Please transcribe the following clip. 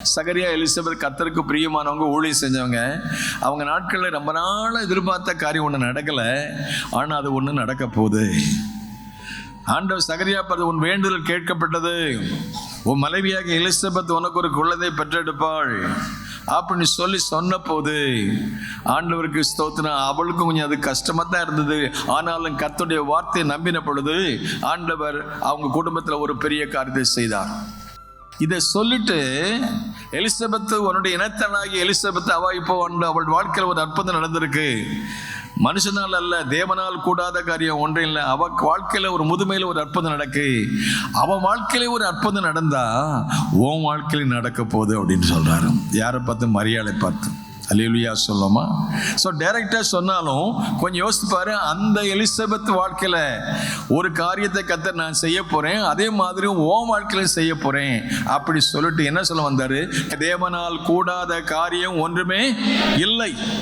சகரியா Elizabeth கர்த்தருக்கு பிரியமானவங்க, ஊழியம் செஞ்சவங்க. அவங்க நாட்களில் ரொம்ப நாள் எதிர்பார்த்த காரியம் ஒன்று நடக்கலை. ஆனால் அது ஒன்று நடக்க போகுது. ஆண்டவர் சகரியா பார்த்து, உன் வேண்டுதல் கேட்கப்பட்டது, உன் மனைவியாக எலிசபெத் உனக்கு ஒரு குழந்தை பெற்றெடுப்பாள் அப்படின்னு சொன்ன போது ஆண்டவருக்கு ஸ்தோத்திரம். அவளுக்கும் கொஞ்சம் அது கஷ்டமாக தான் இருந்தது. ஆனாலும் கர்த்தருடைய வார்த்தையை நம்பின பொழுது ஆண்டவர் அவங்க குடும்பத்தில் ஒரு பெரிய காரியத்தை செய்தார். இதை சொல்லிட்டு, எலிசபெத் உன்னுடைய இனத்தனாகி எலிசபெத் இப்போ அவள் வாழ்க்கையில் ஒரு அற்புதம் நடந்திருக்கு. மனுஷனால் அல்ல, தேவனால் கூடாத காரியம் ஒன்றும் இல்லை. அவ வாழ்க்கையில ஒரு முதுமையில ஒரு அற்புதம் நடக்கு. அவன் வாழ்க்கையில ஒரு அற்புதம் நடந்தா உன் வாழ்க்கையில நடக்க போகுது அப்படின்னு சொல்றாரு. யாரை பார்த்து? மரியாதை பார்த்து. அல்லேலூயா சொல்லுமா? ஸோ டைரக்டாக சொன்னாலும் கொஞ்சம் யோசித்து பாரு. அந்த எலிசபெத் வாழ்க்கையில் ஒரு காரியத்தை கர்த்தர் நான் செய்ய போகிறேன், அதே மாதிரி உன் வாழ்க்கையில் செய்ய போகிறேன் அப்படி சொல்லிட்டு என்ன சொல்ல வந்தார்? தேவனால் கூடாத காரியம் ஒன்றுமே இல்லை.